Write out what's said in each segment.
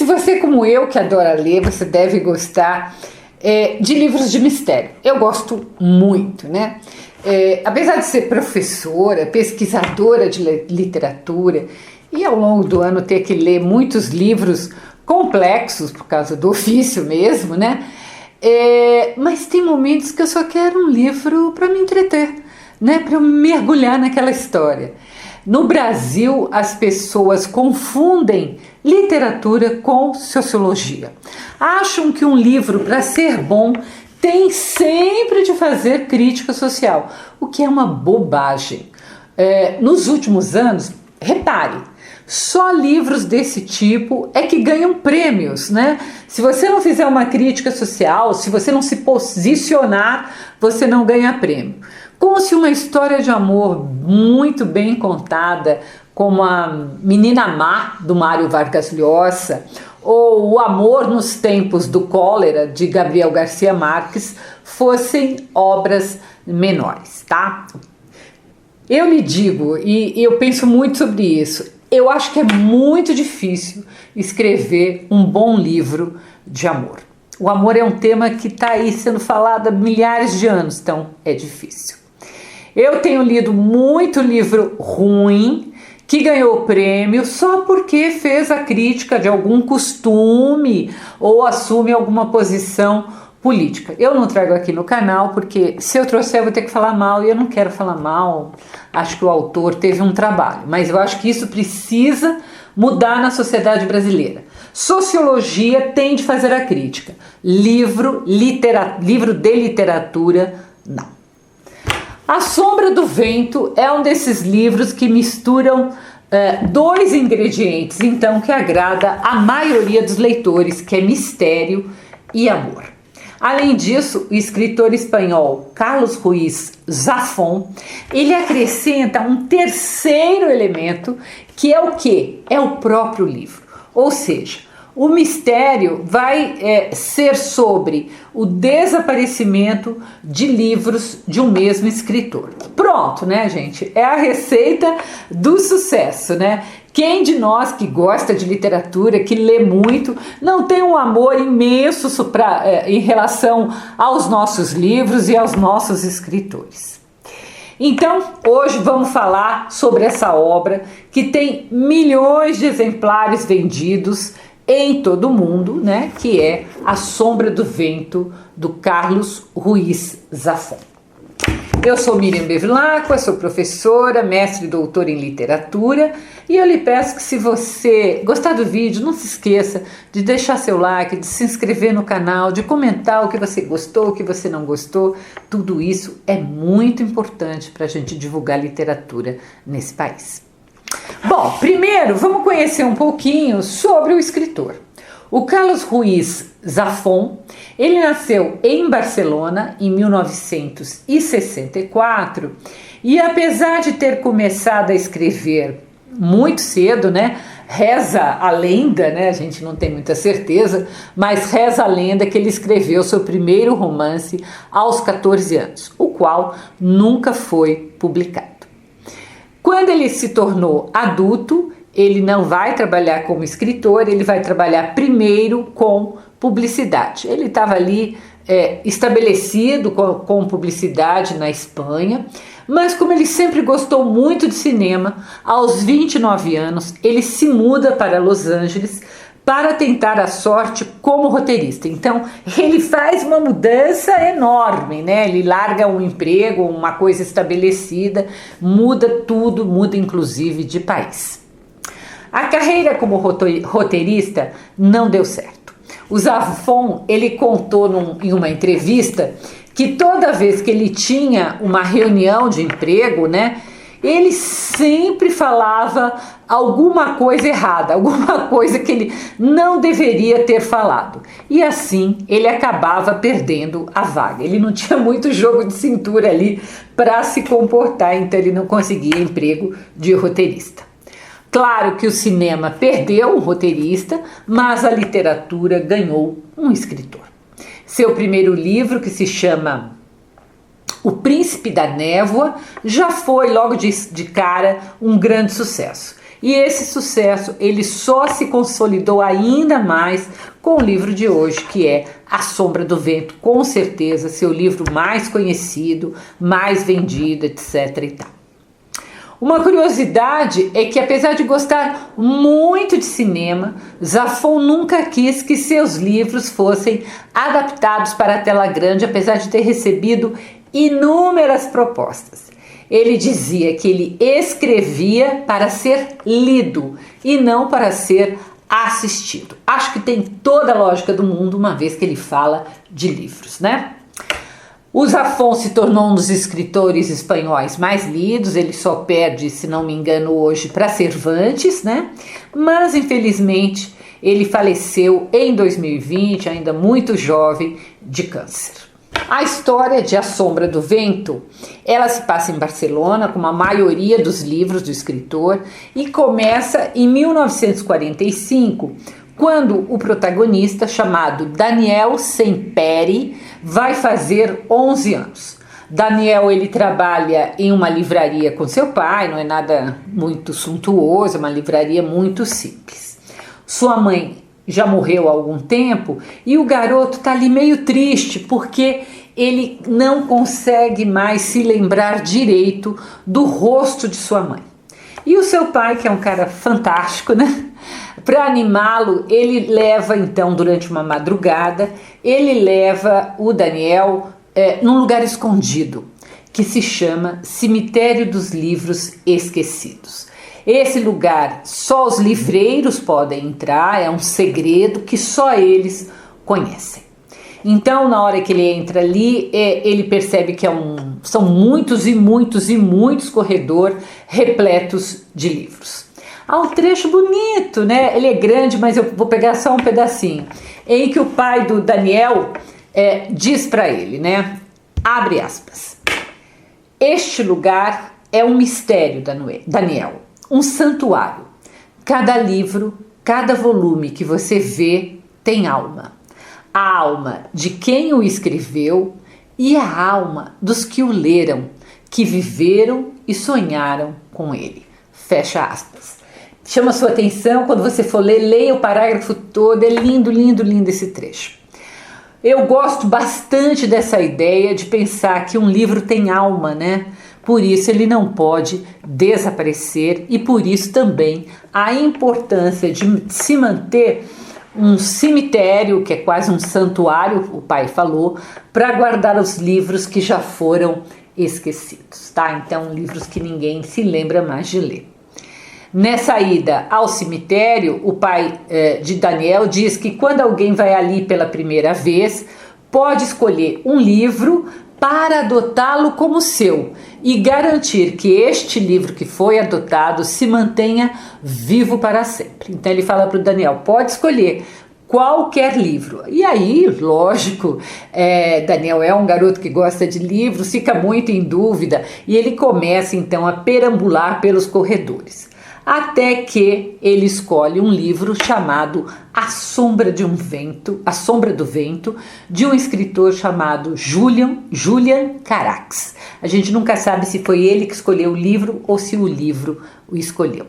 você, como eu, que adora ler, você deve gostar de livros de mistério. Eu gosto muito, né? Apesar de ser professora, pesquisadora de literatura e ao longo do ano ter que ler muitos livros complexos por causa do ofício mesmo, né? Mas tem momentos que eu só quero um livro para me entreter, né? Para eu mergulhar naquela história. No Brasil, as pessoas confundem literatura com sociologia. Acham que um livro, para ser bom, tem sempre de fazer crítica social, o que é uma bobagem. Nos últimos anos, repare, só livros desse tipo é que ganham prêmios, né? Se você não fizer uma crítica social, se você não se posicionar, você não ganha prêmio. Como se uma história de amor muito bem contada, como a Menina Má, do Mário Vargas Llosa, ou O Amor nos Tempos do Cólera, de Gabriel Garcia Marques, fossem obras menores, tá? Eu lhe digo, e eu penso muito sobre isso, eu acho que é muito difícil escrever um bom livro de amor. O amor é um tema que está aí sendo falado há milhares de anos, então é difícil. Eu tenho lido muito livro ruim, que ganhou prêmio só porque fez a crítica de algum costume ou assume alguma posição política. Eu não trago aqui no canal porque se eu trouxer eu vou ter que falar mal e eu não quero falar mal. Acho que o autor teve um trabalho, mas eu acho que isso precisa mudar na sociedade brasileira. Sociologia tem de fazer a crítica. Livro de literatura, não. A Sombra do Vento é um desses livros que misturam dois ingredientes, então, que agrada a maioria dos leitores, que é mistério e amor. Além disso, o escritor espanhol Carlos Ruiz Zafón, ele acrescenta um terceiro elemento, que é o quê? É o próprio livro. Ou seja, o mistério vai ser sobre o desaparecimento de livros de um mesmo escritor. Pronto, né, gente? É a receita do sucesso, né? Quem de nós que gosta de literatura, que lê muito, não tem um amor imenso em relação aos nossos livros e aos nossos escritores? Então, hoje vamos falar sobre essa obra que tem milhões de exemplares vendidos em todo o mundo, né? Que é A Sombra do Vento, do Carlos Ruiz Zafón. Eu sou Miriam Bevilacqua, sou professora, mestre e doutora em literatura, e eu lhe peço que, se você gostar do vídeo, não se esqueça de deixar seu like, de se inscrever no canal, de comentar o que você gostou, o que você não gostou. Tudo isso é muito importante para a gente divulgar literatura nesse país. Bom, primeiro vamos conhecer um pouquinho sobre o escritor. O Carlos Ruiz Zafón, ele nasceu em Barcelona em 1964 e, apesar de ter começado a escrever muito cedo, né, reza a lenda, né, a gente não tem muita certeza, mas reza a lenda que ele escreveu seu primeiro romance aos 14 anos, o qual nunca foi publicado. Quando ele se tornou adulto, ele não vai trabalhar como escritor, ele vai trabalhar primeiro com publicidade. Ele estava ali estabelecido com publicidade na Espanha, mas como ele sempre gostou muito de cinema, aos 29 anos ele se muda para Los Angeles para tentar a sorte como roteirista. Então ele faz uma mudança enorme, né? Ele larga um emprego, uma coisa estabelecida, muda tudo, muda inclusive de país. A carreira como roteirista não deu certo. O Zafón, ele contou em uma entrevista que toda vez que ele tinha uma reunião de emprego, né, ele sempre falava alguma coisa errada, alguma coisa que ele não deveria ter falado. E assim ele acabava perdendo a vaga. Ele não tinha muito jogo de cintura ali para se comportar, então ele não conseguia emprego de roteirista. Claro que o cinema perdeu um roteirista, mas a literatura ganhou um escritor. Seu primeiro livro, que se chama O Príncipe da Névoa, já foi logo de cara um grande sucesso. E esse sucesso ele só se consolidou ainda mais com o livro de hoje, que é A Sombra do Vento, com certeza seu livro mais conhecido, mais vendido, etc. e tal. Uma curiosidade é que, apesar de gostar muito de cinema, Zafón nunca quis que seus livros fossem adaptados para a tela grande, apesar de ter recebido inúmeras propostas. Ele dizia que ele escrevia para ser lido e não para ser assistido. Acho que tem toda a lógica do mundo, uma vez que ele fala de livros, né? O Zafón se tornou um dos escritores espanhóis mais lidos, ele só perde, se não me engano, hoje para Cervantes, né? Mas, infelizmente, ele faleceu em 2020, ainda muito jovem, de câncer. A história de A Sombra do Vento, ela se passa em Barcelona, como a maioria dos livros do escritor, e começa em 1945, quando o protagonista, chamado Daniel Semperi, vai fazer 11 anos. Daniel, ele trabalha em uma livraria com seu pai, não é nada muito suntuoso, é uma livraria muito simples. Sua mãe já morreu há algum tempo e o garoto está ali meio triste porque ele não consegue mais se lembrar direito do rosto de sua mãe. E o seu pai, que é um cara fantástico, né? Para animá-lo, ele leva então, durante uma madrugada, ele leva o Daniel num lugar escondido, que se chama Cemitério dos Livros Esquecidos. Esse lugar, só os livreiros podem entrar, é um segredo que só eles conhecem. Então, na hora que ele entra ali, ele percebe que são muitos e muitos e muitos corredores repletos de livros. Há um trecho bonito, né? Ele é grande, mas eu vou pegar só um pedacinho, em que o pai do Daniel diz para ele, né? Abre aspas. Este lugar é um mistério, Daniel, um santuário. Cada livro, cada volume que você vê tem alma. A alma de quem o escreveu e a alma dos que o leram, que viveram e sonharam com ele. Fecha aspas. Chama sua atenção, quando você for ler, leia o parágrafo todo, é lindo, lindo, lindo esse trecho. Eu gosto bastante dessa ideia de pensar que um livro tem alma, né? Por isso ele não pode desaparecer e por isso também a importância de se manter um cemitério, que é quase um santuário, o pai falou, para guardar os livros que já foram esquecidos, tá? Então, livros que ninguém se lembra mais de ler. Nessa ida ao cemitério, o pai de Daniel diz que quando alguém vai ali pela primeira vez, pode escolher um livro para adotá-lo como seu e garantir que este livro que foi adotado se mantenha vivo para sempre. Então ele fala para o Daniel, pode escolher qualquer livro. E aí, lógico, Daniel é um garoto que gosta de livros, fica muito em dúvida e ele começa então a perambular pelos corredores. Até que ele escolhe um livro chamado A Sombra do Vento, de um escritor chamado Julian Carax. A gente nunca sabe se foi ele que escolheu o livro ou se o livro o escolheu.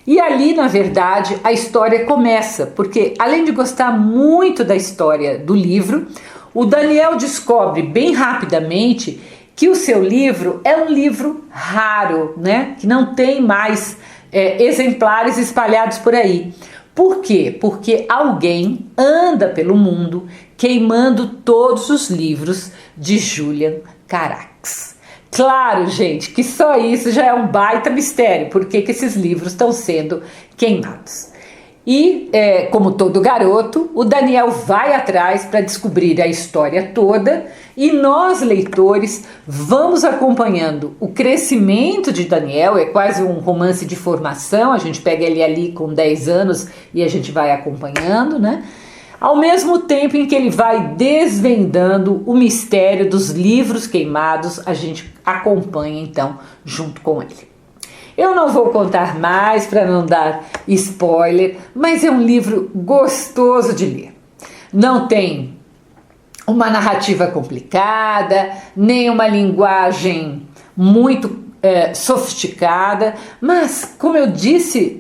E ali, na verdade, a história começa, porque além de gostar muito da história do livro, o Daniel descobre bem rapidamente que o seu livro é um livro raro, né? Que não tem mais exemplares espalhados por aí. Por quê? Porque alguém anda pelo mundo queimando todos os livros de Julian Carax. Claro, gente, que só isso já é um baita mistério, por que esses livros estão sendo queimados. E, como todo garoto, o Daniel vai atrás para descobrir a história toda e nós, leitores, vamos acompanhando o crescimento de Daniel, é quase um romance de formação, a gente pega ele ali com 10 anos e a gente vai acompanhando, né? Ao mesmo tempo em que ele vai desvendando o mistério dos livros queimados, a gente acompanha então junto com ele. Eu não vou contar mais para não dar spoiler, mas é um livro gostoso de ler. Não tem uma narrativa complicada, nem uma linguagem muito sofisticada, mas como eu disse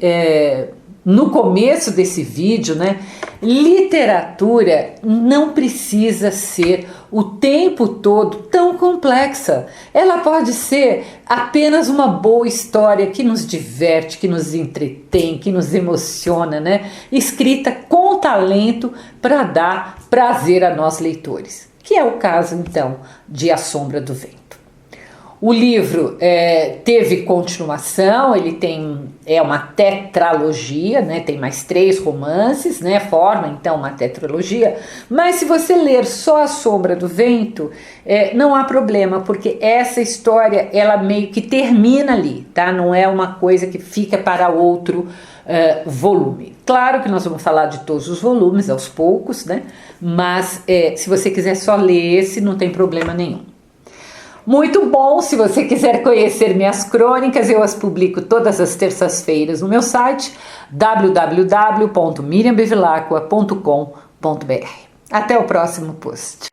no começo desse vídeo, né, literatura não precisa ser o tempo todo tão complexa. Ela pode ser apenas uma boa história que nos diverte, que nos entretém, que nos emociona, né? Escrita com talento para dar prazer a nós leitores, que é o caso então de A Sombra do Vento. O livro teve continuação, ele é uma tetralogia, né? Tem mais 3 romances, né? Forma então uma tetralogia, mas se você ler só A Sombra do Vento, não há problema, porque essa história ela meio que termina ali, tá? Não é uma coisa que fica para outro volume. Claro que nós vamos falar de todos os volumes aos poucos, né? Mas se você quiser só ler esse, não tem problema nenhum. Muito bom, se você quiser conhecer minhas crônicas, eu as publico todas as terças-feiras no meu site www.miriambevilacqua.com.br. Até o próximo post.